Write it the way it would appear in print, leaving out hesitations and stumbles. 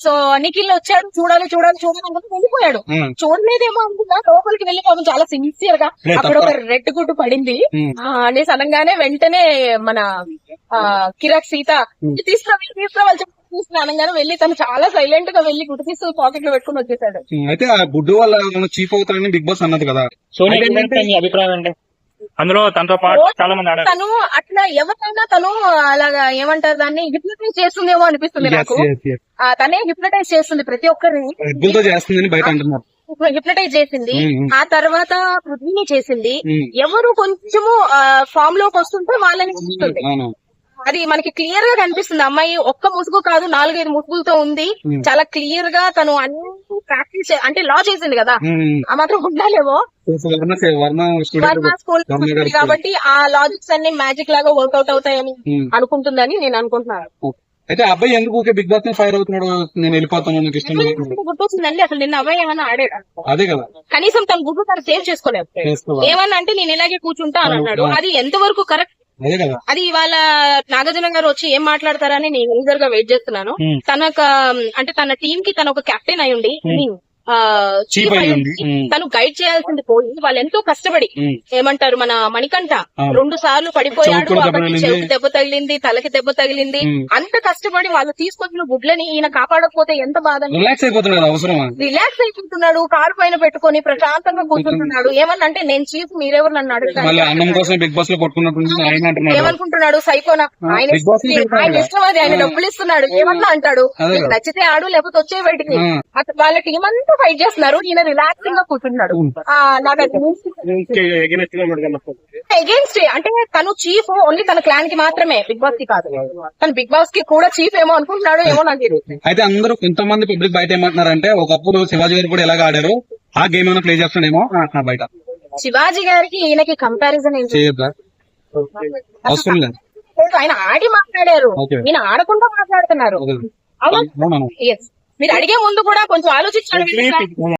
So Nikhil వచ్చాడు, చూడాలి చూడాలి చూడాలి అనుకుంటే వెళ్ళిపోయాడు. చూడలేదేమో అనుకున్నా, లోపలికి వెళ్ళి పాపం చాలా సిన్సియర్ గా అక్కడ ఒక రెడ్ గుడ్డు పడింది అనేసి అనగానే వెంటనే మన కిరాక్ సీత తీసుకురావాలి అనగానే వెళ్ళి తను చాలా సైలెంట్ గా వెళ్ళి గుడ్డు తీసి పాకెట్ లో పెట్టుకుని వచ్చేసాడు. అయితే ఆ గుడ్డు వల్ల చీఫ్ అవుతారని బిగ్ బాస్ అన్నది కదా. అభిప్రాయం అంటే అందులో తనతో పాటు చాలా మంది ఆడారు. తను అట్లా ఎవరైనా తను అలాగా ఏమంటారు దాన్ని హిప్నటైజ్ చేస్తుందేమో అనిపిస్తుంది నాకు. తనే హిప్నటైజ్ చేస్తుంది ప్రతి ఒక్కరిని చేస్తుంది బయట అంటున్నారు. హిప్నటైజ్ చేసింది, ఆ తర్వాత పృథ్వీని చేసింది. ఎవరు కొంచెము ఫామ్ లోకి వస్తుంటే వాళ్ళని చేస్తుంది. అది మనకి క్లియర్ గా కనిపిస్తుంది. అమ్మాయి ఒక్క ముసుగు కాదు 4-5 ముసుగులతో ఉంది. చాలా క్లియర్ గా తను అన్ని ప్రాక్టీస్ అంటే లా చేసింది కదా, ఆ మాత్రం ఉండాలేమో. స్కూల్ కాబట్టి ఆ లాజిక్స్ అన్ని మ్యాజిక్ లాగా వర్కౌట్ అవుతాయని అనుకుంటుందని నేను అనుకుంటున్నాను. అయితే అబ్బాయి ఎందుకు బిగ్ బాస్ ఫైర్ అవుతున్నాడు, నేను వెళ్ళిపోతాను గుర్తొచ్చిందండి. అసలు నిన్న అబ్బాయి ఏమన్నా ఆడాడు? అదే కదా, కనీసం తన గుడ్డు తను సేవ్ చేసుకోలేదు. ఏమన్నా అంటే నేను ఇలాగే కూర్చుంటా అని అన్నాడు. అది ఎంతవరకు కరెక్ట్? అది ఇవాళ నాగార్జున గారు వచ్చి ఏం మాట్లాడతారని నేను ఈజర్ గా వెయిట్ చేస్తున్నాను. అంటే తన టీం కి తన ఒక కెప్టెన్ అయి ఉండి తను గైడ్ చేయాల్సింది పోయి వాళ్ళు ఎంతో కష్టపడి ఏమంటారు మన మణికంఠ 2 సార్లు పడిపోయాడు, చెవికి దెబ్బ తగిలింది, తలకి దెబ్బ తగిలింది. అంత కష్టపడి వాళ్ళు తీసుకొచ్చిన గుడ్లని ఈయన కాపాడకపోతే ఎంత బాధ. రిలాక్స్ అయిపోతున్నాడు, కారు పైన పెట్టుకుని ప్రశాంతంగా కూర్చుంటున్నాడు. ఏమన్నంటే నేను చీఫ్, మీరెవరు నన్ను అడుగుతారు ఏమనుకుంటున్నాడు సైకోనా? ఆయన ఇష్టం, అది ఆయన డబ్బులు ఇస్తున్నాడు, ఏమన్నా అంటాడు. నచ్చితే ఆడు, లేకపోతే వచ్చే బయటికి. వాళ్ళ టీం అంతా ఫైట్ చేస్తున్నారు, ఈయన రిలాక్సింగ్ గా కూర్చుంటున్నాడు. నాకు అగేన్స్ట్ అంటే తను చీఫ్ ఓన్లీ తన క్లాన్ కి మాత్రమే, బిగ్ బాస్ కి కాదు. తను బిగ్ బాస్ కి కూడా చీఫ్ ఏమో అనుకుంటున్నాడు, ఏమో నాకు తెలియదు. అయితే అందరూ కొంతమంది పబ్లిక్ బయట ఏమంటున్నారంటే ఒకప్పుడు శివాజీ గారు కూడా ఎలాగ ఆడారు, ఆ గేమ్ ఏమైనా ప్లే చేస్తున్నాడేమో బయట. శివాజీ గారికి ఈయనకి కంపారిజన్ అవసరం లేదు. ఆయన ఆడి మాట్లాడారు, ఈయన ఆడకుండా మాట్లాడుతున్నారు. మీరు అడిగే ముందు కూడా కొంచెం ఆలోచించండి.